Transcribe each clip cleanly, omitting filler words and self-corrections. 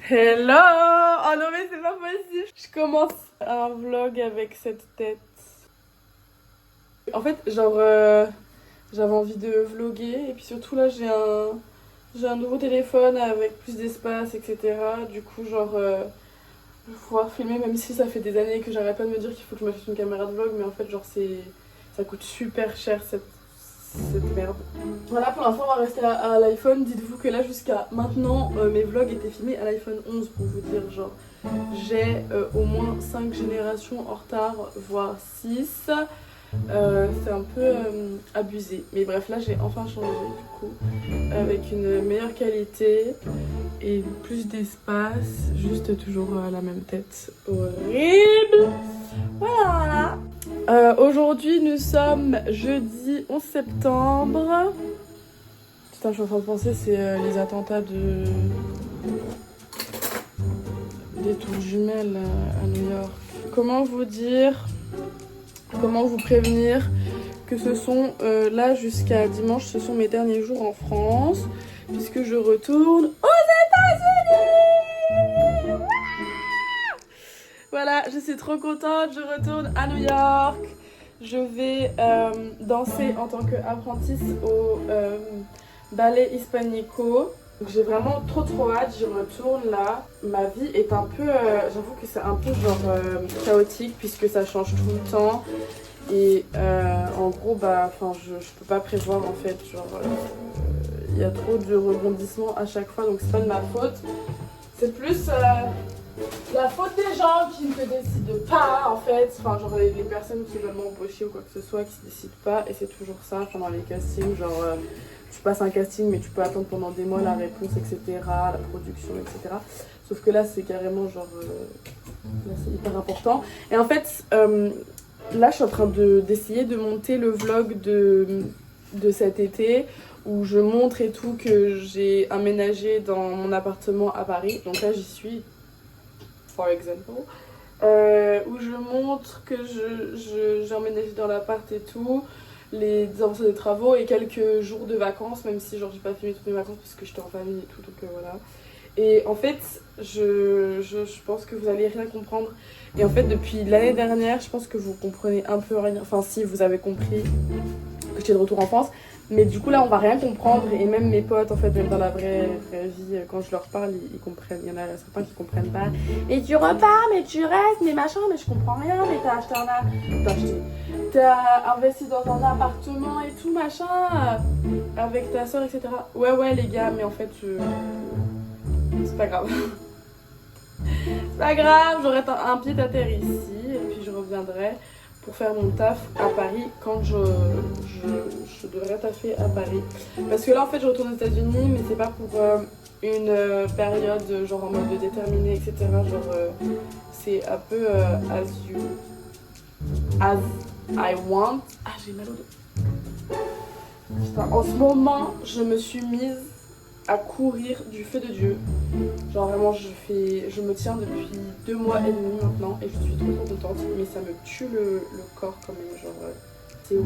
Hello! Oh non mais c'est pas possible. Je commence un vlog avec cette tête. En fait, genre, j'avais envie de vlogger et puis surtout là j'ai un nouveau téléphone avec plus d'espace, etc. Du coup, genre, je vais pouvoir filmer même si ça fait des années que j'arrête pas de me dire qu'il faut que je m'achète une caméra de vlog, mais en fait, genre, ça coûte super cher cette merde. Voilà, pour l'instant, on va rester à l'iPhone. Dites-vous que là, jusqu'à maintenant, mes vlogs étaient filmés à l'iPhone 11 pour vous dire, genre, j'ai au moins 5 générations en retard, voire 6. C'est un peu abusé. Mais bref, là, j'ai enfin changé, du coup, avec une meilleure qualité et plus d'espace. Juste toujours la même tête. Horrible! Voilà! Aujourd'hui, nous sommes jeudi 11 septembre. Putain, je suis en train de penser, c'est les attentats des tours jumelles à New York. Comment vous dire, comment vous prévenir que ce sont, là jusqu'à dimanche, ce sont mes derniers jours en France, puisque je retourne aux États-Unis! Voilà, je suis trop contente, je retourne à New York. Je vais danser en tant qu'apprentice au ballet hispanico. J'ai vraiment trop hâte, j'y retourne là. Ma vie est un peu, j'avoue que c'est un peu genre chaotique puisque ça change tout le temps. Et en gros, bah, je peux pas prévoir en fait, genre il y a trop de rebondissements à chaque fois, donc c'est pas de ma faute. C'est plus la faute des gens qui ne te décident pas en fait, enfin genre les personnes qui veulent m'embaucher ou quoi que ce soit qui ne décident pas, et c'est toujours ça pendant les castings, genre tu passes un casting mais tu peux attendre pendant des mois la réponse, etc., la production, etc. Sauf que là c'est carrément genre, là c'est hyper important. Et en fait, là je suis en train d'essayer de monter le vlog de cet été, où je montre et tout que j'ai aménagé dans mon appartement à Paris. Donc là j'y suis, for example, où je montre que j'ai emménagé dans l'appart et tout, les avancées des travaux et quelques jours de vacances, même si genre j'ai pas filmé toutes mes vacances parce que j'étais en famille et tout, donc voilà. Et en fait, je pense que vous allez rien comprendre. Et en fait, depuis l'année dernière, je pense que vous comprenez un peu rien. Enfin, si, vous avez compris que j'étais de retour en France. Mais du coup, là, on va rien comprendre. Et même mes potes, en fait, même dans la vraie vie, quand je leur parle, ils comprennent. Il y en a certains qui comprennent pas. Et tu repars, mais tu restes, mais machin, mais je comprends rien. Mais t'as investi dans un appartement et tout, machin, avec ta soeur, etc. Ouais, les gars, mais en fait, c'est pas grave. C'est pas grave, j'aurai un pied à terre ici et puis je reviendrai pour faire mon taf à Paris quand je devrais taffer à Paris. Parce que là en fait je retourne aux États-Unis, mais c'est pas pour une période genre en mode déterminé, etc. Genre c'est un peu as I want. Ah, j'ai mal au dos. Putain, en ce moment je me suis mise à courir du feu de Dieu. Genre vraiment je me tiens depuis 2 mois et demi maintenant et je suis trop contente, mais ça me tue le corps quand même, genre c'est ouf.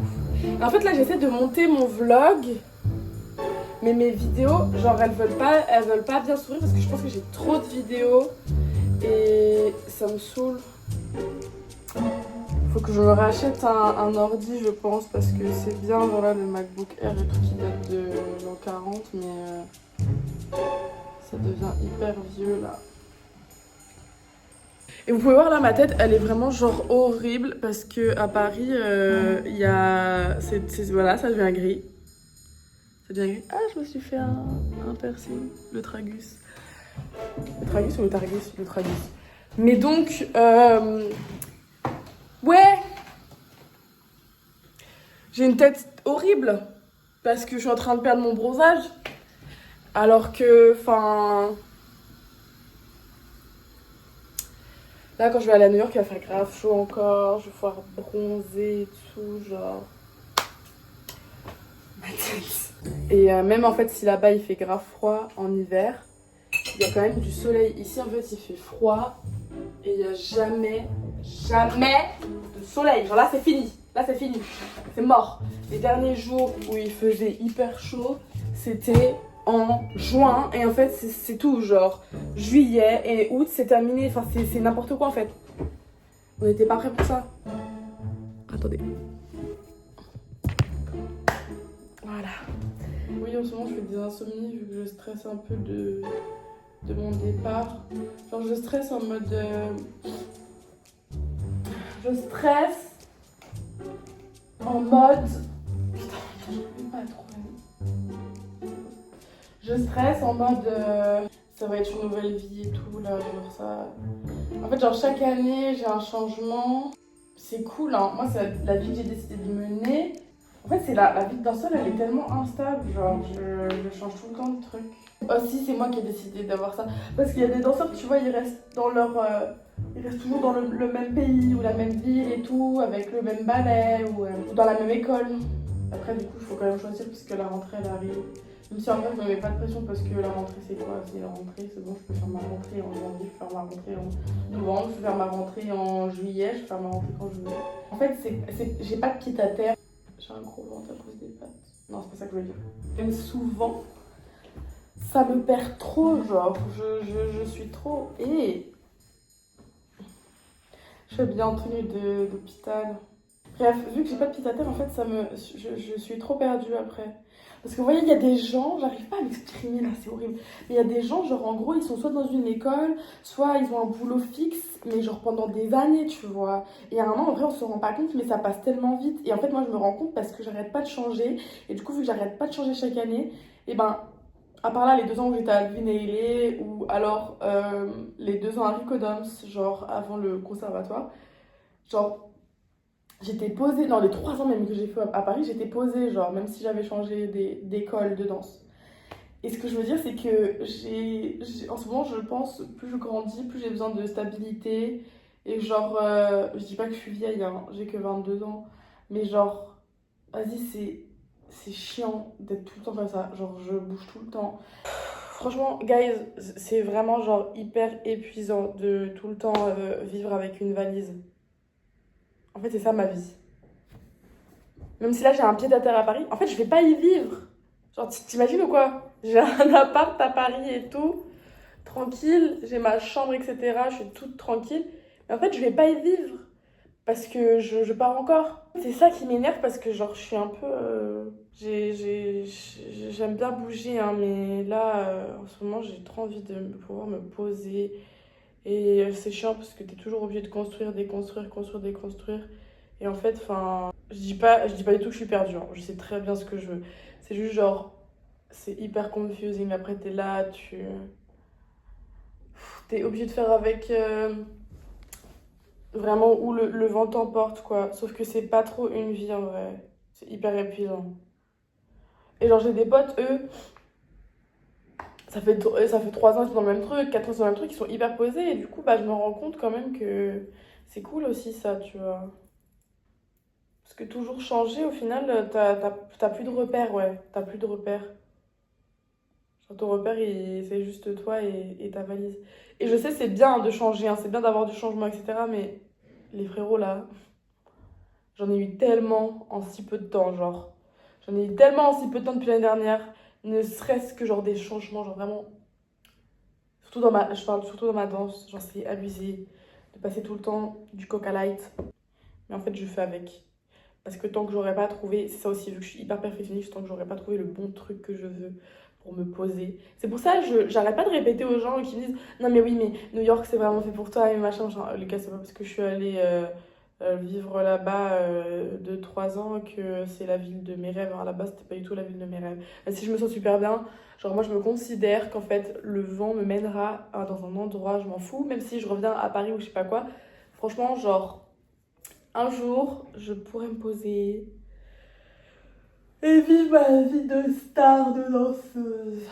Et en fait là j'essaie de monter mon vlog, mais mes vidéos genre elles veulent pas bien s'ouvrir parce que je pense que j'ai trop de vidéos et ça me saoule. Faut que je me rachète un ordi, je pense, parce que c'est bien genre là le MacBook Air et tout qui date de l'an 40, mais ça devient hyper vieux là. Et vous pouvez voir là ma tête, elle est vraiment genre horrible parce que à Paris il y a voilà, ça devient gris. Ça devient gris. Ah, je me suis fait un piercing, le tragus. Le tragus ou le targus? Le tragus. Mais donc ouais, j'ai une tête horrible parce que je suis en train de perdre mon bronzage. Alors que, enfin... Là, quand je vais aller à New York, il va faire grave chaud encore. Je vais pouvoir bronzer et tout, genre... Ma tête. Et même en fait, si là-bas il fait grave froid en hiver, il y a quand même du soleil. Ici, en fait, il fait froid et il n'y a jamais de soleil. Genre là, c'est fini. Là, c'est fini. C'est mort. Les derniers jours où il faisait hyper chaud, c'était en juin et en fait c'est tout, genre juillet et août c'est terminé, enfin c'est n'importe quoi en fait. On n'était pas prêts pour ça. Attendez. Voilà. Oui, en ce moment je fais des insomnies vu que je stresse un peu de mon départ. Genre je stresse en mode... Je stresse en mode... Putain, je ne pas trouver. Je stresse en mode... Ça va être une nouvelle vie et tout, là, genre ça... En fait, genre chaque année, j'ai un changement. C'est cool, hein. Moi, c'est la vie que j'ai décidé de mener. En fait, c'est la vie de danseur, elle est tellement instable, genre je change tout le temps de trucs. Aussi, c'est moi qui ai décidé d'avoir ça. Parce qu'il y a des danseurs, tu vois, ils restent dans leur... ils restent toujours dans le même pays ou la même ville et tout, avec le même ballet ou dans la même école. Après, du coup, il faut quand même choisir parce que la rentrée, elle arrive. Même si en vrai, je ne me mets pas de pression parce que la rentrée, c'est quoi? C'est la rentrée, c'est bon, je peux faire ma rentrée en janvier, je peux faire ma rentrée en novembre, je peux faire ma rentrée en juillet, je peux faire ma rentrée quand je veux. En fait, j'ai pas de pied à terre. J'ai un gros ventre à cause des pattes. Non, c'est pas ça que je veux dire. Même souvent, ça me perd trop, genre, je suis trop... Et je suis habillée en tenue d'hôpital. Bref, vu que j'ai pas de pied à terre, en fait, je suis trop perdue après. Parce que vous voyez, il y a des gens, j'arrive pas à m'exprimer là, c'est horrible. Mais il y a des gens, genre en gros, ils sont soit dans une école, soit ils ont un boulot fixe, mais genre pendant des années, tu vois. Et à un moment, en vrai, on se rend pas compte, mais ça passe tellement vite. Et en fait, moi, je me rends compte parce que j'arrête pas de changer. Et du coup, vu que j'arrête pas de changer chaque année, et ben, à part là, les 2 ans où j'étais à Alvin Ailey, ou alors les 2 ans à Ricodoms, genre avant le conservatoire, genre... J'étais posée, dans les 3 ans même que j'ai fait à Paris, j'étais posée, genre, même si j'avais changé d'école de danse. Et ce que je veux dire, c'est que en ce moment, je pense, plus je grandis, plus j'ai besoin de stabilité. Et genre, je dis pas que je suis vieille, hein, j'ai que 22 ans. Mais genre, vas-y, c'est chiant d'être tout le temps comme ça. Genre, je bouge tout le temps. Franchement, guys, c'est vraiment genre hyper épuisant de tout le temps vivre avec une valise. En fait, c'est ça ma vie. Même si là, j'ai un pied à terre à Paris, en fait, je vais pas y vivre. Genre, t'imagines ou quoi? J'ai un appart à Paris et tout, tranquille, j'ai ma chambre, etc. Je suis toute tranquille. Mais en fait, je vais pas y vivre parce que je pars encore. C'est ça qui m'énerve parce que, genre, je suis un peu... J'aime bien bouger, hein, mais là, en ce moment, j'ai trop envie de pouvoir me poser. Et c'est chiant parce que t'es toujours obligé de construire, déconstruire, construire, déconstruire. Et en fait, enfin, je dis pas du tout que je suis perdue, hein. Je sais très bien ce que je veux. C'est juste genre, c'est hyper confusing. Après, t'es là, t'es obligé de faire avec vraiment où le vent t'emporte, quoi. Sauf que c'est pas trop une vie en vrai. C'est hyper épuisant. Et genre, j'ai des potes, eux. Ça fait 3 ans qu'ils sont dans le même truc, 4 ans qu'ils sont dans le même truc, ils sont hyper posés. Et du coup, bah, je me rends compte quand même que c'est cool aussi ça, tu vois. Parce que toujours changer, au final, t'as plus de repères, ouais. T'as plus de repères. Genre, ton repère, c'est juste toi et ta valise. Et je sais, c'est bien de changer, hein, c'est bien d'avoir du changement, etc. Mais les frérots, là, j'en ai eu tellement en si peu de temps, genre. J'en ai eu tellement en si peu de temps depuis l'année dernière. Ne serait-ce que genre des changements, genre vraiment... je parle surtout dans ma danse, genre c'est abusé de passer tout le temps du Coca Light. Mais en fait, je fais avec. Parce que tant que j'aurais pas trouvé, c'est ça aussi, vu que je suis hyper perfectionniste, tant que j'aurais pas trouvé le bon truc que je veux pour me poser. C'est pour ça que j'arrête pas de répéter aux gens qui me disent non mais oui, mais New York c'est vraiment fait pour toi et machin. Genre, les gars, c'est pas parce que je suis allée vivre là-bas 2-3 ans que c'est la ville de mes rêves. À la base, c'était pas du tout la ville de mes rêves. Même si je me sens super bien, genre moi je me considère qu'en fait le vent me mènera dans un endroit, je m'en fous. Même si je reviens à Paris ou je sais pas quoi, franchement, genre un jour je pourrais me poser et vivre ma vie de star, de danseuse.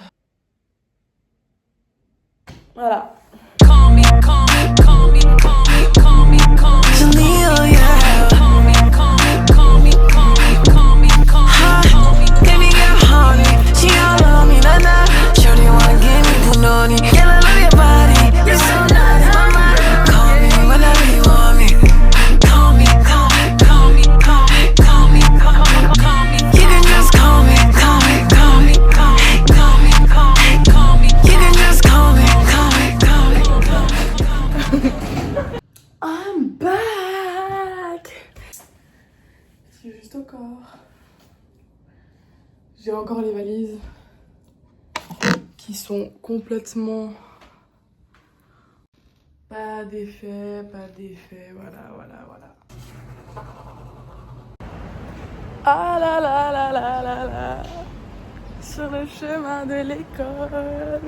Voilà. J'ai encore les valises qui sont complètement pas d'effet, voilà. Ah là là là là là là, sur le chemin de l'école.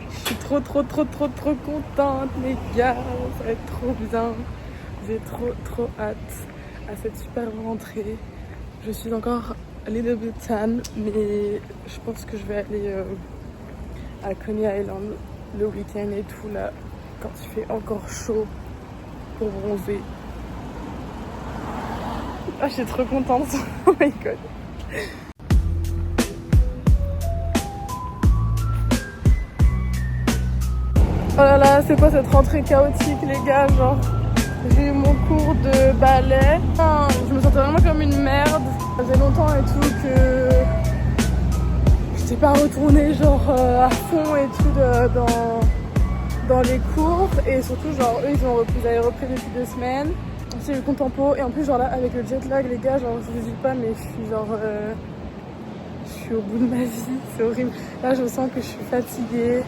Je suis trop contente les gars, ça va être trop bien. J'ai trop hâte à cette super rentrée. Je suis encore a little bit tan, mais je pense que je vais aller à Coney Island le week-end et tout là, quand il fait encore chaud pour bronzer. Ah, je suis trop contente, oh my god. Oh là là, c'est quoi cette rentrée chaotique les gars, genre j'ai eu mon cours de ballet. Enfin, je me sentais vraiment comme une merde. Ça faisait longtemps et tout que j'étais pas retournée genre à fond et tout dans les cours. Et surtout genre eux ils avaient repris depuis 2 semaines. J'ai eu le contempo et en plus genre là avec le jet lag les gars, genre je vous dis pas mais je suis genre je suis au bout de ma vie, c'est horrible. Là je sens que je suis fatiguée.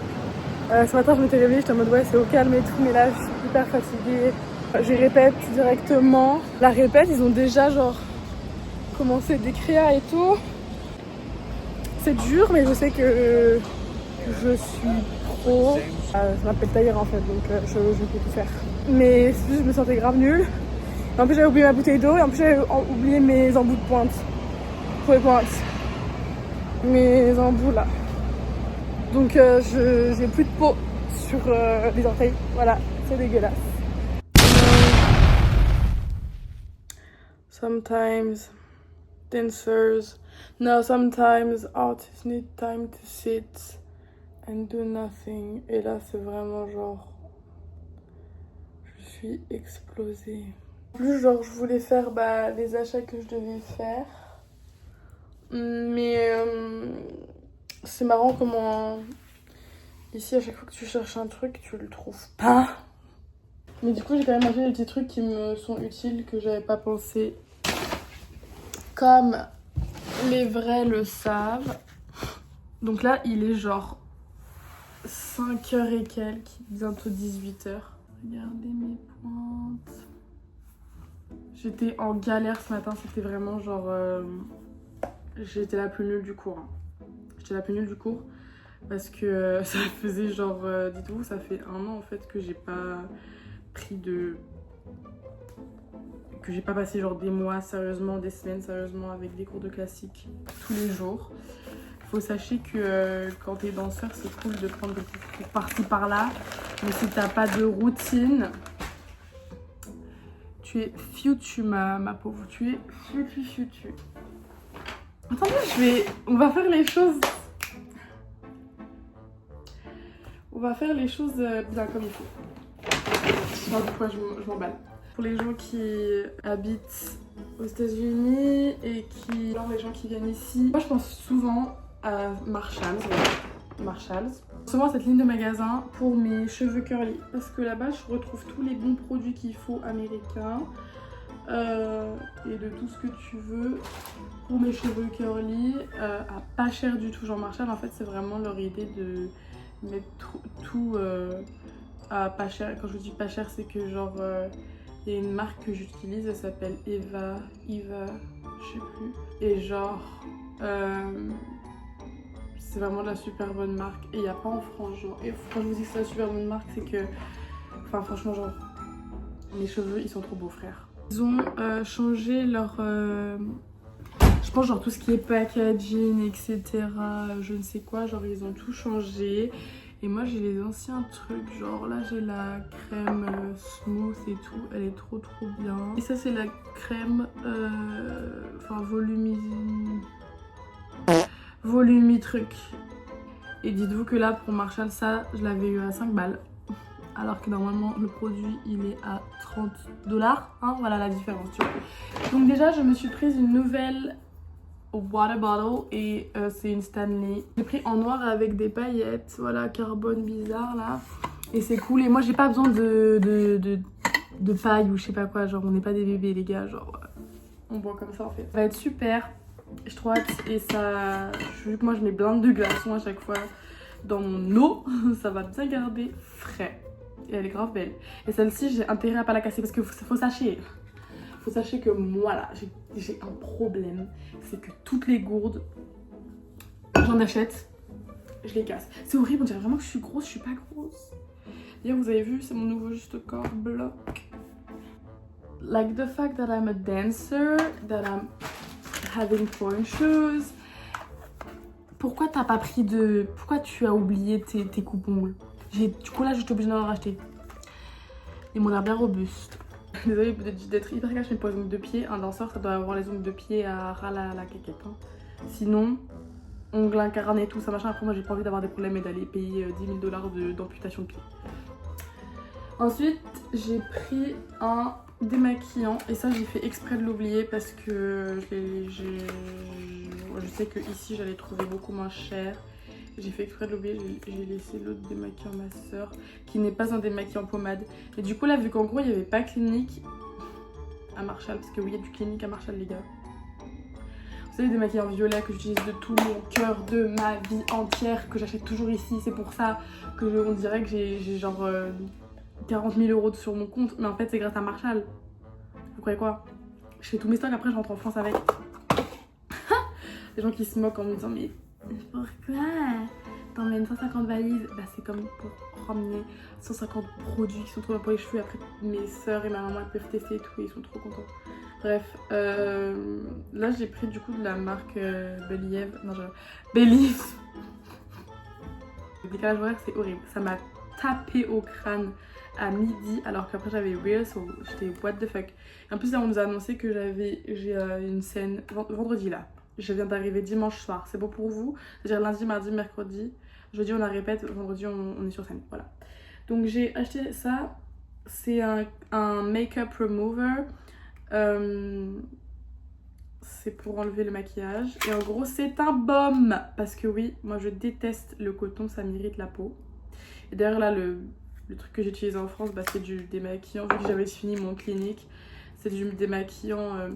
Ce matin je m'étais réveillée, j'étais en mode ouais c'est au calme et tout, mais là je suis hyper fatiguée. Je répète directement. La répète, ils ont déjà genre commencé des créas et tout. C'est dur, mais je sais que je suis pro. Je m'appelle Taïra en fait, donc je peux tout faire. Mais c'est juste, je me sentais grave nulle. En plus, j'avais oublié ma bouteille d'eau et en plus, j'avais oublié mes embouts de pointe. Pour les pointes. Mes embouts là. Donc, j'ai plus de peau sur les orteils. Voilà, c'est dégueulasse. Sometimes sometimes artists need time to sit and do nothing. Et là, c'est vraiment genre, je suis explosée. En plus, genre, je voulais faire les achats que je devais faire. Mais c'est marrant comment ici, à chaque fois que tu cherches un truc, tu le trouves pas. Mais du coup, j'ai quand même acheté des petits trucs qui me sont utiles, que j'avais pas pensé. Comme les vrais le savent. Donc là, il est genre 5h et quelques, bientôt 18h. Regardez mes pointes. J'étais en galère ce matin, c'était vraiment genre... j'étais la plus nulle du cours. J'étais la plus nulle du cours parce que ça faisait genre... dites-vous, ça fait 1 an en fait que j'ai pas pris de... que j'ai pas passé genre des mois sérieusement, des semaines sérieusement avec des cours de classique tous les jours. Faut sachez que quand t'es danseur, c'est cool de prendre des cours par-ci par-là, mais si t'as pas de routine, tu es fioutu ma pauvre, tu es fioutu. Attendez, on va faire les choses... On va faire les choses bien comme il faut. Je sais pas pourquoi je m'emballe. Pour les gens qui habitent aux États-Unis et les gens qui viennent ici, moi je pense souvent à Marshalls. Souvent cette ligne de magasin pour mes cheveux curly parce que là-bas je retrouve tous les bons produits qu'il faut américains et de tout ce que tu veux pour mes cheveux curly à pas cher du tout. Genre Marshall en fait c'est vraiment leur idée de mettre tout à pas cher. Quand je dis pas cher, c'est que genre il y a une marque que j'utilise, elle s'appelle Eva, je sais plus. Et genre c'est vraiment de la super bonne marque et il n'y a pas en France genre. Et quand je vous dis que c'est la super bonne marque, c'est que enfin franchement genre mes cheveux ils sont trop beaux frère. Ils ont changé leur je pense genre tout ce qui est packaging etc, je ne sais quoi, genre ils ont tout changé. Et moi j'ai les anciens trucs, genre là j'ai la crème smooth et tout, elle est trop bien. Et ça c'est la crème enfin volumi truc. Et dites-vous que là pour Marshall ça je l'avais eu à 5 balles. Alors que normalement le produit il est à 30$, hein, voilà la différence tu vois. Donc déjà je me suis prise une nouvelle water bottle et c'est une Stanley. J'ai pris en noir avec des paillettes, voilà, carbone bizarre là. Et c'est cool et moi j'ai pas besoin de paille ou je sais pas quoi, genre on n'est pas des bébés les gars, genre on boit comme ça en fait. Ça va être super J'ai trop hâte. Et ça, vu que moi je mets plein de glaçons à chaque fois dans mon eau, ça va bien garder frais. Et elle est grave belle. Et celle-ci, j'ai intérêt à pas la casser parce que faut sachez que moi là, j'ai un problème. C'est que toutes les gourdes, j'en achète, je les casse. C'est horrible, on dirait vraiment que je suis grosse, je suis pas grosse. Hier, vous avez vu, c'est mon nouveau juste corps bloc. Like the fact that I'm a dancer, that I'm having point shoes. Pourquoi t'as pas pris de... Pourquoi tu as oublié tes coupes-ongles? Du coup là, j'étais obligée d'en racheter. Ils m'ont l'air bien robustes. Désolée d'être hyper cash, mais pour les ongles de pied, un danseur, ça doit avoir les ongles de pied à ras la caquette. Hein. Sinon, ongles incarnés, tout ça machin. Après, moi, j'ai pas envie d'avoir des problèmes et d'aller payer 10 000 $ d'amputation de pied. Ensuite, j'ai pris un démaquillant. Et ça, j'ai fait exprès de l'oublier parce que je sais que ici, j'allais trouver beaucoup moins cher. J'ai fait exprès de l'oublier, j'ai laissé l'autre démaquillant à ma soeur, qui n'est pas un démaquillant pommade. Et du coup là, vu qu'en gros il n'y avait pas Clinique à Marshall, parce que oui, il y a du Clinique à Marshall les gars. Vous savez, des démaquillants violets que j'utilise de tout mon cœur, de ma vie entière, que j'achète toujours ici. C'est pour ça que on dirait que j'ai genre 40 000 € sur mon compte. Mais en fait c'est grâce à Marshall. Vous croyez quoi? Je fais tous mes stocks, après je rentre en France avec. Les gens qui se moquent en me disant mais... Pourquoi t'emmènes 150 valises? Bah c'est comme pour ramener 150 produits qui sont trop bien pour les cheveux. Après mes soeurs et ma maman elles peuvent tester et tout et ils sont trop contents. Bref, là j'ai pris du coup de la marque Believe. Non, Believe. Le décalage horaire c'est horrible. Ça m'a tapé au crâne à midi alors qu'après j'avais Reels, j'étais what the fuck. Et en plus là on nous a annoncé que j'ai une scène vendredi là. Je viens d'arriver dimanche soir, c'est bon pour vous? C'est-à-dire lundi, mardi, mercredi, jeudi on la répète, vendredi on est sur scène, voilà. Donc j'ai acheté ça, c'est un make-up remover, c'est pour enlever le maquillage. Et en gros c'est un baume, parce que oui, moi je déteste le coton, ça m'irrite la peau. Et d'ailleurs là le truc que j'utilise en France, bah, c'est du démaquillant, vu que j'avais fini mon Clinique, c'est du démaquillant...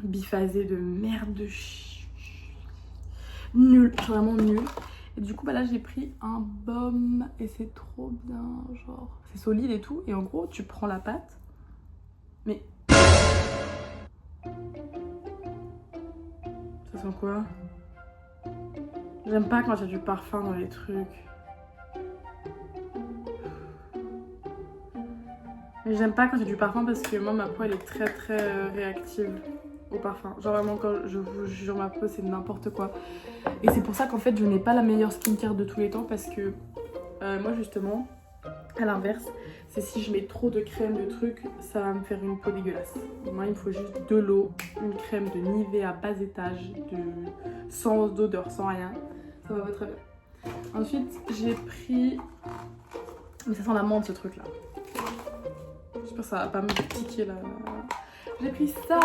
biphasé de merde de nul, vraiment nul. Et du coup bah là j'ai pris un baume et c'est trop bien, genre c'est solide et tout. Et en gros tu prends la pâte, mais ça sent quoi? J'aime pas quand il y a du parfum dans les trucs. Mais j'aime pas quand il y a du parfum parce que moi ma peau elle est très réactive au parfum. Genre vraiment quand je vous jure ma peau c'est n'importe quoi. Et c'est pour ça qu'en fait je n'ai pas la meilleure skincare de tous les temps parce que moi justement à l'inverse c'est si je mets trop de crème de trucs ça va me faire une peau dégueulasse. Moi il me faut juste de l'eau, une crème de Nivea bas étage, sans odeur, sans rien. Ça va très bien. Ensuite j'ai pris... Mais ça sent la menthe ce truc là. J'espère que ça va pas me piquer là. J'ai pris ça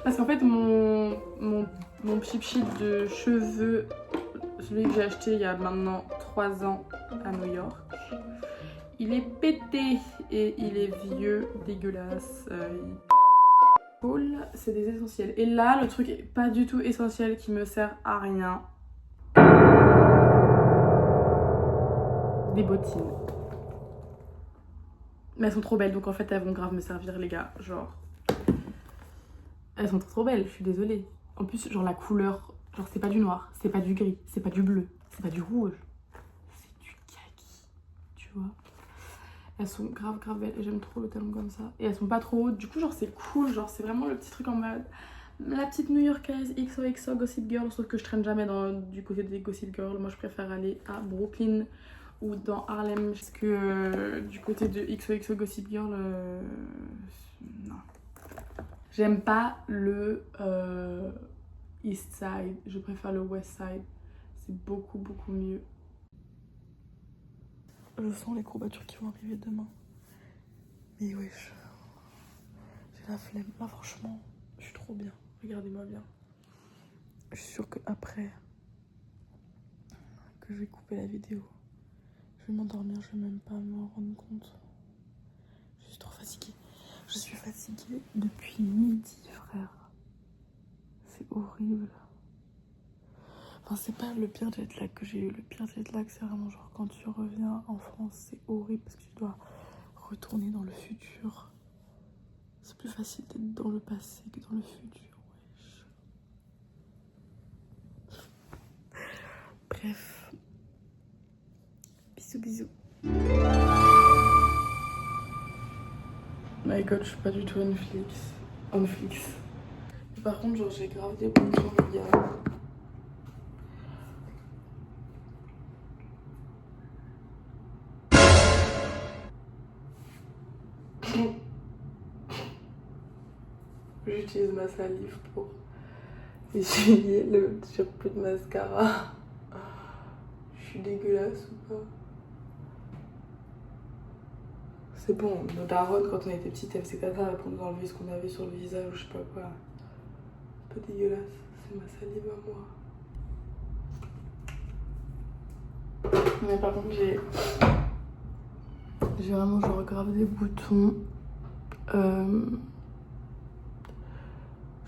parce qu'en fait mon cheap sheet de cheveux, celui que j'ai acheté il y a maintenant 3 ans à New York, il est pété et il est vieux, dégueulasse. Cool, c'est des essentiels. Et là le truc est pas du tout essentiel qui me sert à rien. Des bottines. Mais elles sont trop belles donc en fait elles vont grave me servir les gars, genre elles sont trop belles, je suis désolée. En plus genre la couleur, genre c'est pas du noir, c'est pas du gris, c'est pas du bleu, c'est pas du rouge, c'est du kaki, tu vois. Elles sont grave belles et j'aime trop le talon comme ça. Et elles sont pas trop hautes, du coup genre c'est cool, genre c'est vraiment le petit truc en mode la petite New-Yorkaise XOXO Gossip Girl, sauf que je traîne jamais du côté des Gossip Girl. Moi je préfère aller à Brooklyn ou dans Harlem, parce que du côté de XOXO Gossip Girl, non. J'aime pas le East Side, je préfère le West Side. C'est beaucoup mieux. Je sens les courbatures qui vont arriver demain. Mais wesh, j'ai la flemme. Là franchement, je suis trop bien. Regardez-moi bien. Je suis sûre qu'après que je vais couper la vidéo, je vais m'endormir, je vais même pas m'en rendre compte. Je suis trop fatiguée. Je Je suis fatiguée depuis midi, frère. C'est horrible. Enfin, c'est pas le pire jet lag que j'ai eu. Le pire jet lag, c'est vraiment genre quand tu reviens en France, c'est horrible parce que tu dois retourner dans le futur. C'est plus facile d'être dans le passé que dans le futur, wesh. Bref. Bisous, bisous. My god, je suis pas du tout Netflix. Mais par contre, genre, j'ai grave des boutons, les gars. J'utilise ma salive pour essuyer le surplus de mascara. Je suis dégueulasse ou pas? C'est bon, nos darons, quand on était petites, elles faisaient comme ça pour nous enlever ce qu'on avait sur le visage ou je sais pas quoi. C'est pas dégueulasse, c'est ma salive à moi. Mais par contre, j'ai vraiment genre grave des boutons.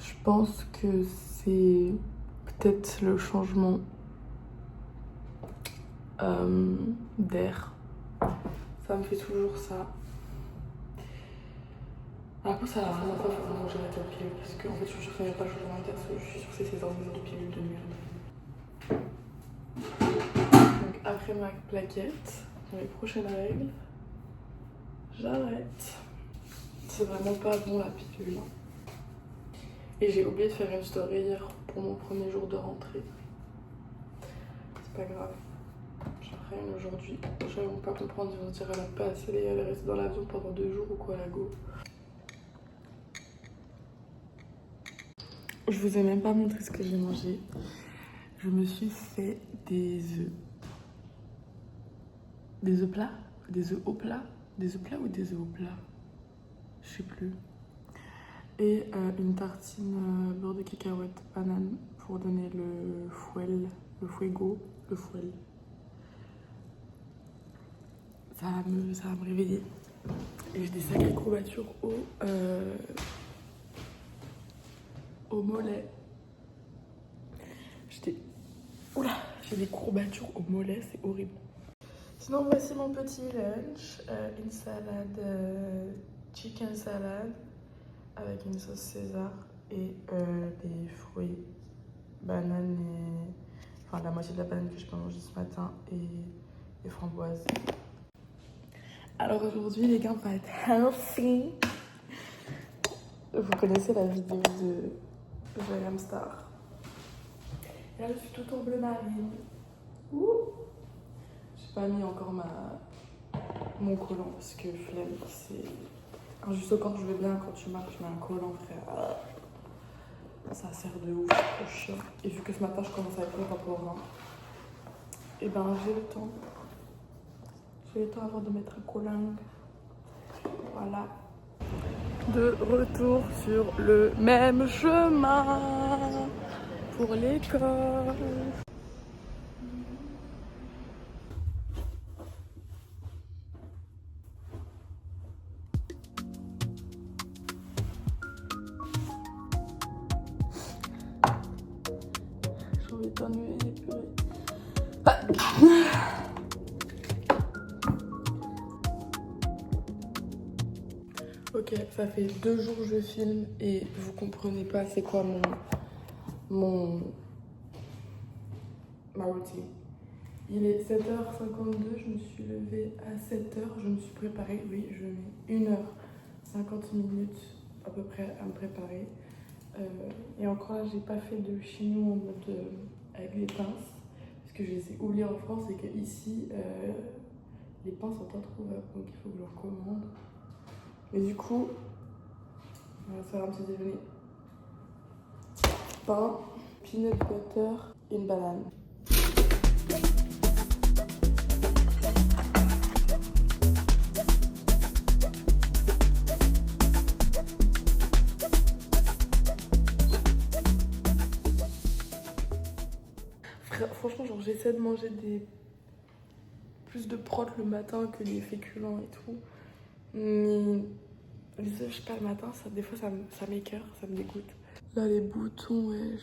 Je pense que c'est peut-être le changement d'air. Ça me fait toujours ça. Après, ça a vraiment pas vraiment que j'arrête la pilule parce qu'en fait, je suis sûre que ça n'y a pas le changement d'air, je suis sûre que c'est ces hormones de pilule de merde. Donc, après ma plaquette, dans les prochaines règles, j'arrête. C'est vraiment pas bon la pilule. Et j'ai oublié de faire une story hier pour mon premier jour de rentrée. C'est pas grave. J'en ferai une aujourd'hui. Je vais pas comprendre, ils vont se dire elle a pas assez, elle est restée dans l'avion pendant 2 jours ou quoi, la go. Je vous ai même pas montré ce que j'ai mangé. Je me suis fait des œufs. Des œufs plats? Des œufs au plat? Des œufs plats ou des œufs au plat? Je sais plus. Et une tartine beurre de cacahuète banane pour donner le fuel, le fuego, le fuel. Ça va me réveiller. Et j'ai des sacrées courbatures au mollet. J'ai des courbatures au mollet, c'est horrible. Sinon, voici mon petit lunch. Une salade, chicken salad avec une sauce César et des fruits, bananes et... Enfin, la moitié de la banane que je peux manger ce matin et des framboises. Alors aujourd'hui, les gars, on va être healthy. Vous connaissez la vidéo de J.M. Star. Et là, je suis toute en bleu marine. Ouh. J'ai pas mis encore mon collant parce que flemme, c'est... Juste au corps, je vais bien quand tu marches, je mets un collant, frère. Ça sert de ouf, c'est trop chiant. Et vu que ce matin, je commence à être contemporain, et ben j'ai le temps. J'ai le temps avant de mettre un collant. Voilà. De retour sur le même chemin pour l'école. J'ai envie d'éternuer, purée. Ok, ça fait 2 jours que je filme et vous comprenez pas c'est quoi ma routine. Il est 7h52, je me suis levée à 7h, je me suis préparée, oui, je mets 1h50 à peu près à me préparer. Et encore là, j'ai pas fait de chignon en mode avec les pinces, parce que je les ai oubliées en France et qu'ici, les pinces sont introuvables, donc il faut que je leur commande. Mais du coup, on va faire un petit déjeuner. Pain, peanut butter et une banane. Franchement, genre j'essaie de manger plus de prot le matin que des féculents et tout. Mais Les œufs, je sais pas, le matin, des fois ça m'écoeure, ça me dégoûte. Là, les boutons, wesh.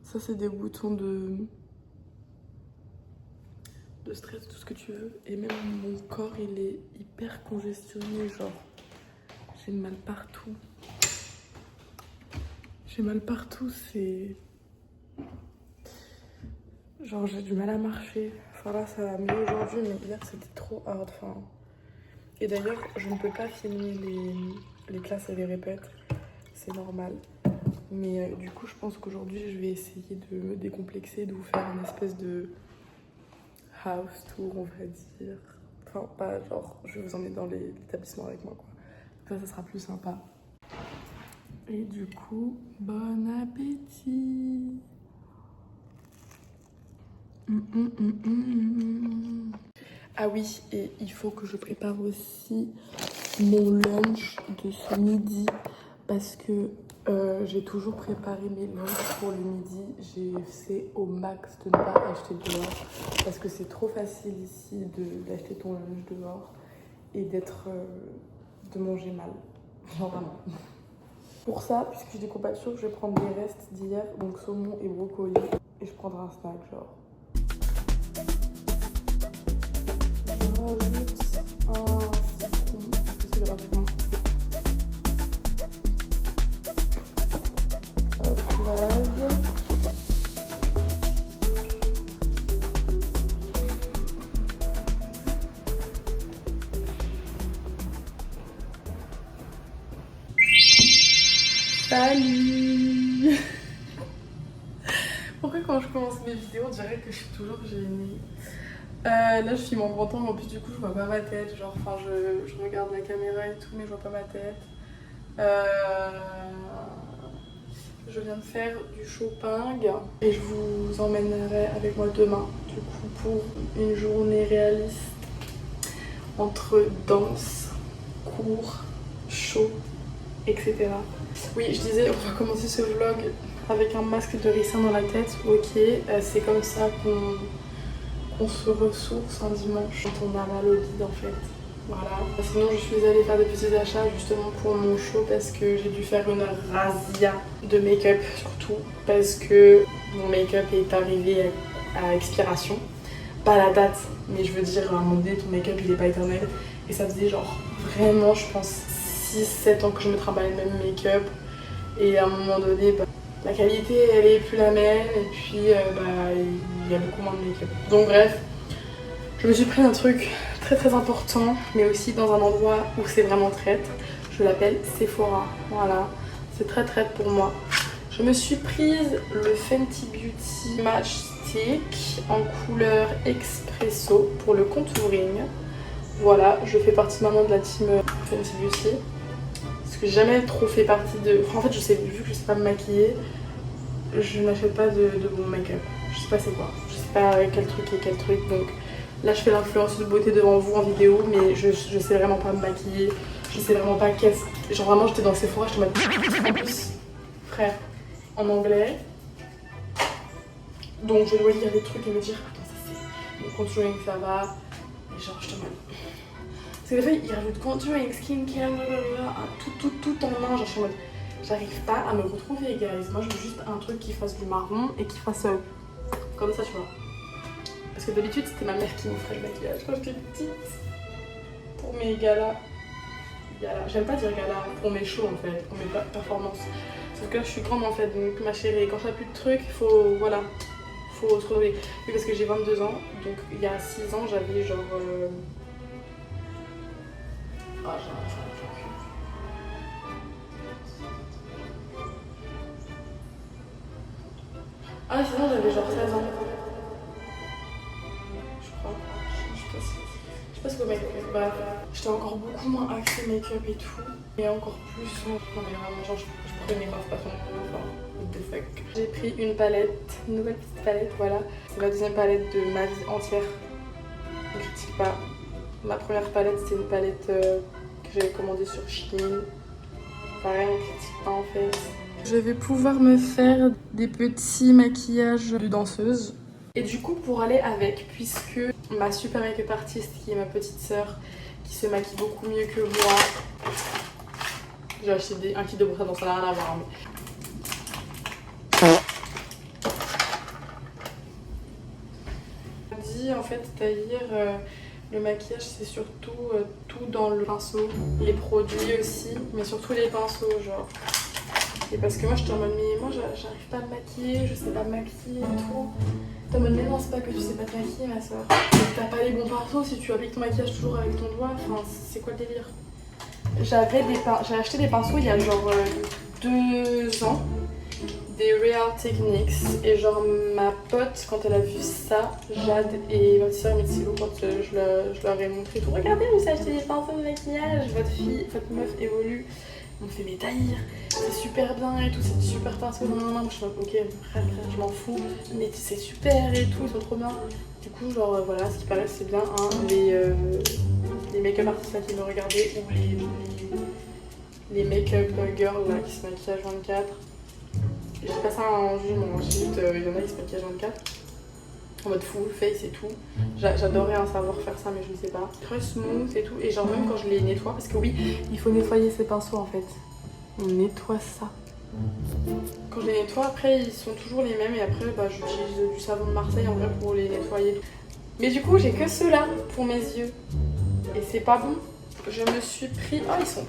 Ça, c'est des boutons de stress, tout ce que tu veux. Et même mon corps, il est hyper congestionné, genre. J'ai mal partout. J'ai mal partout, c'est... Genre, j'ai du mal à marcher. Enfin là, ça va mieux aujourd'hui, mais hier, c'était trop hard. Enfin... Et d'ailleurs, je ne peux pas filmer les classes et les répètes. C'est normal. Mais du coup, je pense qu'aujourd'hui, je vais essayer de me décomplexer, de vous faire une espèce de house tour, on va dire. Enfin, pas genre, je vais vous emmener dans l'établissement avec moi, quoi. Ça sera plus sympa. Et du coup, bon appétit. Ah oui, et il faut que je prépare aussi mon lunch de ce midi parce que j'ai toujours préparé mes lunchs pour le midi. J'ai fait au max de ne pas acheter dehors parce que c'est trop facile ici d'acheter ton lunch dehors et de manger mal. Genre vraiment. Pour ça, puisque je découpe pas de choses, je vais prendre les restes d'hier, donc saumon et brocoli, et je prendrai un snack genre. Je rajoute un citron, parce que c'est gratuitement. Salut. Pourquoi quand je commence mes vidéos, on dirait que je suis toujours gênée. Là, je filme en grand temps, en plus du coup, je vois pas ma tête. Genre, enfin, je regarde la caméra et tout, mais je vois pas ma tête. Je viens de faire du shopping et je vous emmènerai avec moi demain, du coup, pour une journée réaliste entre danse, cours, show, etc. Oui, je disais, on va commencer ce vlog avec un masque de ricin dans la tête. Ok, c'est comme ça qu'on se ressource un dimanche quand on a mal au bide en fait. Voilà. Sinon, je suis allée faire des petits achats justement pour mon show parce que j'ai dû faire une razzia de make-up surtout parce que mon make-up est arrivé à expiration. Pas la date, mais je veux dire, à un moment donné, ton make-up il est pas éternel. Et ça faisait genre vraiment, je pense, 6-7 ans que je me travaille le même make-up. Et à un moment donné, bah, la qualité elle est plus la même et puis bah, il y a beaucoup moins de make-up. Donc bref, je me suis pris un truc très important, mais aussi dans un endroit où c'est vraiment traite. Je l'appelle Sephora. Voilà, c'est très traite pour moi. Je me suis prise le Fenty Beauty Match Stick en couleur Espresso pour le contouring. Voilà, je fais partie maintenant de la team Fenty Beauty. Parce que j'ai jamais trop fait partie de... Enfin, en fait, vu que je sais pas me maquiller, je n'achète pas de bon make-up. Je sais pas c'est quoi. Je sais pas quel truc est quel truc. Donc là, je fais l'influence de beauté devant vous en vidéo, mais je sais vraiment pas me maquiller. Je sais vraiment pas qu'est-ce... Genre vraiment, j'étais dans Sephora, je te mets... En plus, frère, en anglais. Donc je dois lire des trucs et me dire, attends, ça c'est... Mon contouring, ça va. Et genre, je te mets... Parce que des fois, ils rajoutent contouring, skincare, tout en un. Genre, je suis en mode, j'arrive pas à me retrouver, guys. Moi, je veux juste un truc qui fasse du marron et qui fasse comme ça, tu vois. Parce que d'habitude, c'était ma mère qui m'offrait le maquillage quand j'étais petite. Pour mes galas. J'aime pas dire galas, pour mes shows en fait, pour mes performances. Sauf que là, je suis grande en fait, donc ma chérie, quand t'as plus de trucs, voilà. Faut se renouveler. Oui, parce que j'ai 22 ans, donc il y a 6 ans, j'avais genre... Ah, ah, sinon j'avais genre 16 ans. Je crois. Je sais pas ce que make-up. Bref, j'étais encore beaucoup moins axée make-up et tout. Et encore plus. Non, mais vraiment, genre, je prenais pas son enfin, what the fuck. J'ai pris une palette, une nouvelle petite palette, voilà. C'est la deuxième palette de ma vie entière. Ne critique pas. Ma première palette, c'est une palette que j'avais commandée sur Shein. Pareil, on critique pas en fait. Je vais pouvoir me faire des petits maquillages de danseuse. Et du coup, pour aller avec, puisque ma super make-up artiste, qui est ma petite sœur, qui se maquille beaucoup mieux que moi, J'ai acheté un kit de brosse à dents, ça n'a rien à voir. On dit en fait, taillir le maquillage, c'est surtout tout dans le pinceau. Les produits aussi, mais surtout les pinceaux, genre. Et parce que moi, je suis en mode, mais moi, j'arrive pas à me maquiller, je sais pas me maquiller et tout. T'es en mode, mais non, c'est pas que tu sais pas te maquiller, ma soeur. T'as pas les bons pinceaux si tu appliques ton maquillage toujours avec ton doigt. Enfin, c'est quoi le délire? J'ai acheté des pinceaux il y a genre 2 ans, des Real Techniques, et genre ma pote quand elle a vu ça, Jade et ma soeur Mitsilo, quand je leur ai montré tout, regardez vous achetez des pinceaux de maquillage, votre meuf évolue, on me fait mais taillir, c'est super bien et tout, c'est super pinceau, non, je suis en mode ok frère, je m'en fous, mais c'est super et tout, ils sont trop bien. Du coup genre voilà, ce qui paraît c'est bien, hein, les make-up artistes là qui me regardaient ou les make-up girls là qui se maquillent à 24. J'ai pas ça en jugement, j'ai juste il y en a qui se maquillent à 24 en mode full face et tout. J'adorerais en savoir faire ça mais je ne sais pas. Très smooth et tout, et genre même quand je les nettoie, parce que oui, il faut nettoyer ces pinceaux en fait. On nettoie ça. Quand je les nettoie après ils sont toujours les mêmes et après bah, j'utilise du savon de Marseille en vrai pour les nettoyer. Mais du coup j'ai que ceux-là pour mes yeux. Et c'est pas bon. Je me suis pris... Oh, ils sont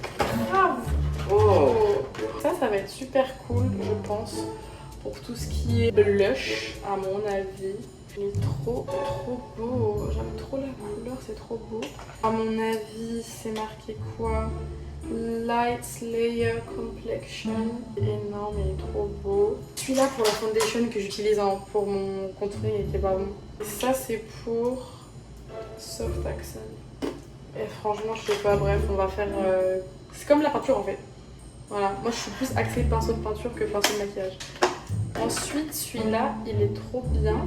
graves. Oh, ça va être super cool, je pense, pour tout ce qui est blush, à mon avis. Il est trop beau. J'aime trop la couleur, c'est trop beau. À mon avis, c'est marqué quoi? Light Layer Complexion. Énorme, il est trop beau. Celui-là pour la foundation que j'utilise pour mon contour, il était pas bon. Et ça, c'est pour Soft Accent. Et franchement, je sais pas, bref, on va faire... C'est comme la peinture en fait. Voilà, moi je suis plus axée pinceau de peinture que pinceau de maquillage. Ensuite, celui-là, il est trop bien.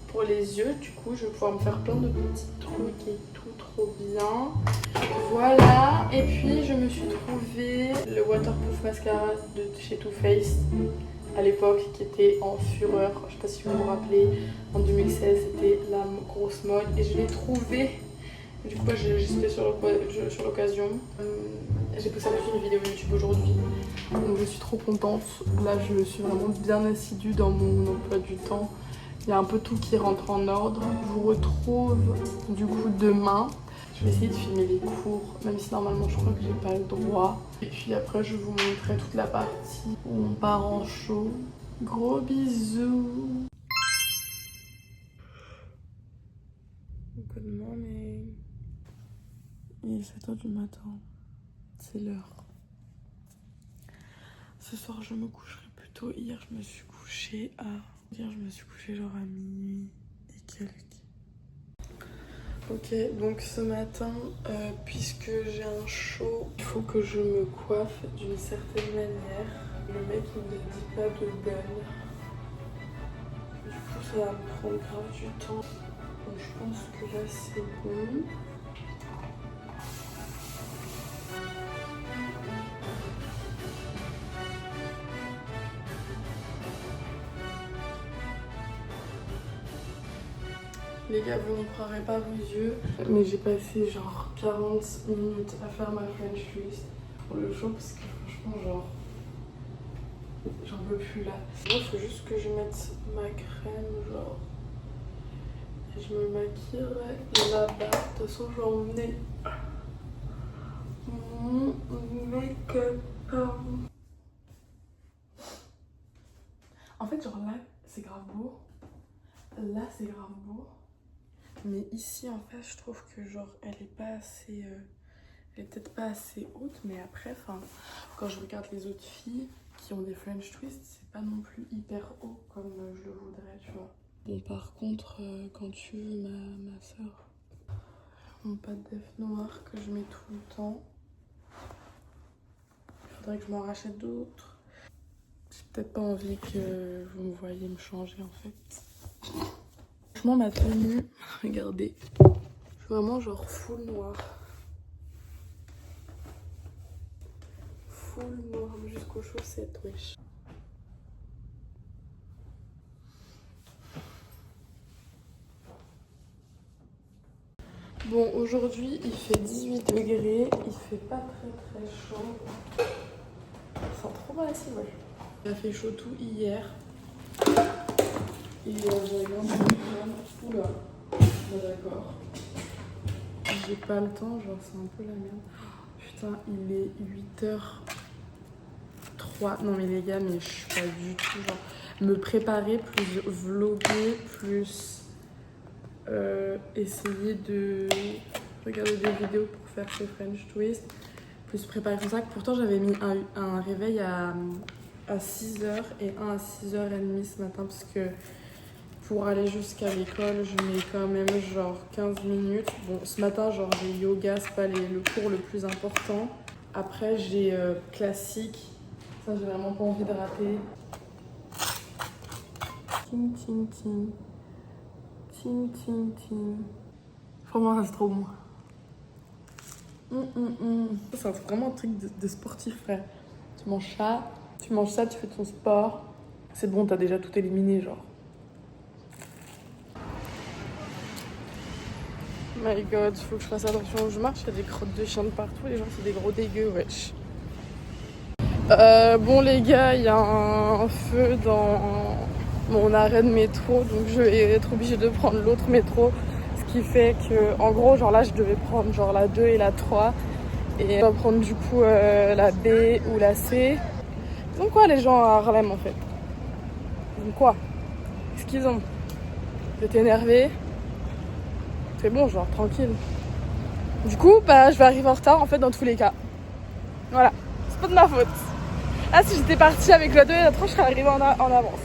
Pour les yeux, du coup, je vais pouvoir me faire plein de petits trucs et tout, trop bien. Voilà, et puis je me suis trouvé le Waterproof Mascara de chez Too Faced à l'époque, qui était en fureur. Je sais pas si vous vous rappelez, en 2016, c'était la grosse mode. Et je l'ai trouvé. Du coup, j'ai fait sur l'occasion. J'ai posté une vidéo YouTube aujourd'hui. Donc je suis trop contente. Là, je me suis vraiment bien assidue dans mon emploi du temps. Il y a un peu tout qui rentre en ordre. Je vous retrouve du coup demain. Je vais essayer de filmer les cours, même si normalement je crois que j'ai pas le droit. Et puis après, je vous montrerai toute la partie où on part en show. Gros bisous. Good morning. Il est 7h du matin. C'est l'heure. Ce soir, je me coucherai plus tôt. Hier, je me suis couchée genre à minuit et quelques. Ok, donc ce matin, puisque j'ai un show, il faut que je me coiffe d'une certaine manière. Le mec, il ne dit pas de belle. Du coup, ça va me prendre grave du temps. Donc, je pense que là, c'est bon. Les gars, vous ne croirez pas vos yeux, mais j'ai passé genre 40 minutes à faire ma French twist pour le show parce que franchement, genre, j'en peux plus là. Moi, il faut juste que je mette ma crème, genre, et je me maquillerai là-bas. De toute façon, je vais emmener mon make-up. En fait, genre là, c'est grave beau. Là, c'est grave beau. Mais ici en fait je trouve que genre elle est pas assez elle est peut-être pas assez haute, mais après enfin quand je regarde les autres filles qui ont des French twists, c'est pas non plus hyper haut comme je le voudrais, tu vois. Bon, par contre quand tu veux ma soeur, mon pâte d'œuf noir que je mets tout le temps, il faudrait que je m'en rachète d'autres. J'ai peut-être pas envie que vous me voyez me changer en fait. Franchement, ma tenue, regardez, je suis vraiment genre full noir. Full noir jusqu'aux chaussettes, wesh. Bon, aujourd'hui il fait 18 degrés, il fait pas très chaud. Ça sent trop bon ici, ouais. Il a fait chaud tout hier. Et j'avais vraiment... Oula, d'accord. J'ai pas le temps, genre c'est un peu la merde. Putain, il est 8h03. Non mais les gars, mais je suis pas du tout genre... Me préparer, plus vlogger, plus essayer de regarder des vidéos pour faire ces French Twist, plus préparer comme ça. Pourtant j'avais mis un réveil à 6h et un à 6h30 ce matin parce que pour aller jusqu'à l'école, je mets quand même genre 15 minutes. Bon, ce matin, genre j'ai yoga, c'est pas le cours le plus important. Après, j'ai classique. Ça, j'ai vraiment pas envie de rater. Ting, ting, ting. Ting, ting, ting. Franchement, ça c'est trop bon. Ça, c'est vraiment un truc de sportif, frère. Tu manges ça, tu fais ton sport. C'est bon, t'as déjà tout éliminé, genre. My god, faut que je fasse attention où je marche, il y a des crottes de chiens de partout, les gens c'est des gros dégueux, wesh. Bon les gars, il y a un feu dans mon arrêt de métro, donc je vais être obligée de prendre l'autre métro. Ce qui fait que, en gros, genre là je devais prendre genre la 2 et la 3. Et on va prendre du coup la B ou la C. Ils ont quoi les gens à Harlem en fait? Ils ont quoi? Qu'est-ce qu'ils ont? Je vais t'énerver. C'est bon, genre tranquille. Du coup, bah je vais arriver en retard en fait dans tous les cas. Voilà, c'est pas de ma faute. Ah, si j'étais partie avec la 2 et la 3, je serais arrivée en avance.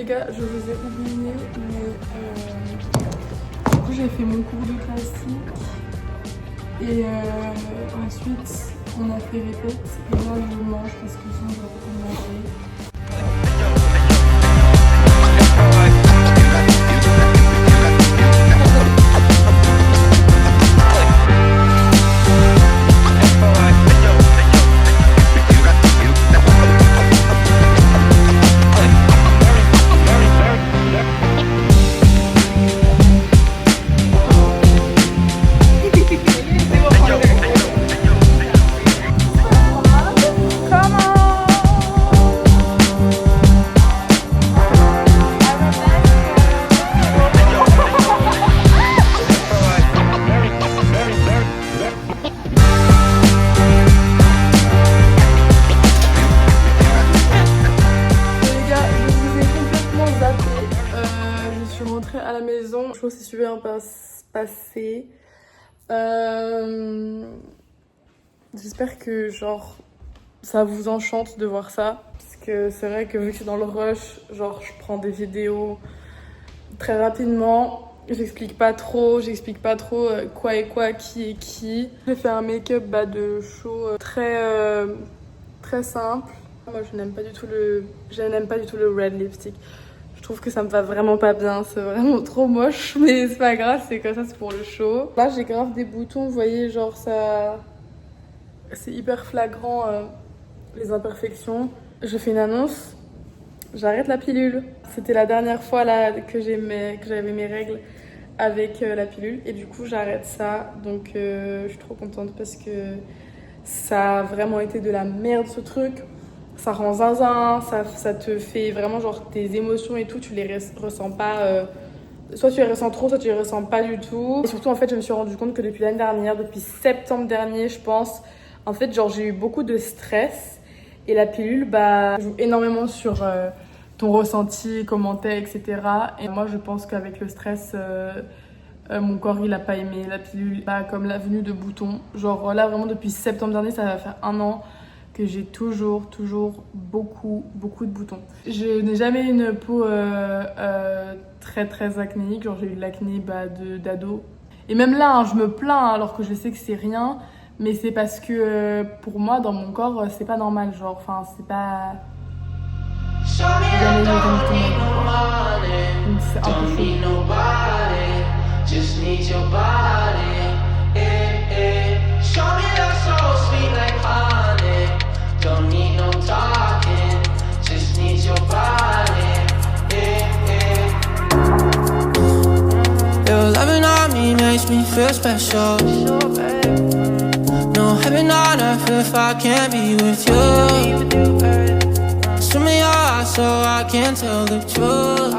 Je vous ai oublié, mais du coup j'ai fait mon cours de classique et ensuite on a fait répète et là je mange parce que sinon je vais manger. À la maison, je trouve que c'est super bien passé. J'espère que genre ça vous enchante de voir ça, parce que c'est vrai que vu que je suis dans le rush, genre je prends des vidéos très rapidement, j'explique pas trop quoi et quoi, qui est qui. J'ai fait un make-up de show très simple. Moi je n'aime pas du tout le red lipstick. Je trouve que ça me va vraiment pas bien, c'est vraiment trop moche, mais c'est pas grave, c'est comme ça, c'est pour le show. Là j'ai grave des boutons, vous voyez, genre ça... C'est hyper flagrant, les imperfections. Je fais une annonce, j'arrête la pilule. C'était la dernière fois là que j'avais mes règles avec la pilule, et du coup j'arrête ça. Donc je suis trop contente parce que ça a vraiment été de la merde ce truc. Ça rend zinzin, ça te fait vraiment genre tes émotions et tout, tu les ressens pas. Soit tu les ressens trop, soit tu les ressens pas du tout. Et surtout en fait je me suis rendu compte que depuis l'année dernière, depuis septembre dernier je pense, en fait genre j'ai eu beaucoup de stress. Et la pilule joue énormément sur ton ressenti, comment t'es, etc. Et moi je pense qu'avec le stress, mon corps il a pas aimé la pilule. Comme la venue de boutons. Genre là vraiment depuis septembre dernier, ça va faire 1 an que j'ai toujours beaucoup de boutons. Je n'ai jamais eu une peau très acnéique, genre j'ai eu de l'acné d'ado. Et même là, je me plains alors que je sais que c'est rien, mais c'est parce que pour moi, dans mon corps, c'est pas normal, genre, enfin, c'est pas... jamais j'aurais mis ton avis, quoi. Donc c'est un peu chaud. Just need your body, show me love so sweet like honey. Don't need no talking, just need your body, Your loving on me makes me feel special. No heaven on earth if I can't be with you. Swim me your eyes so I can tell the truth.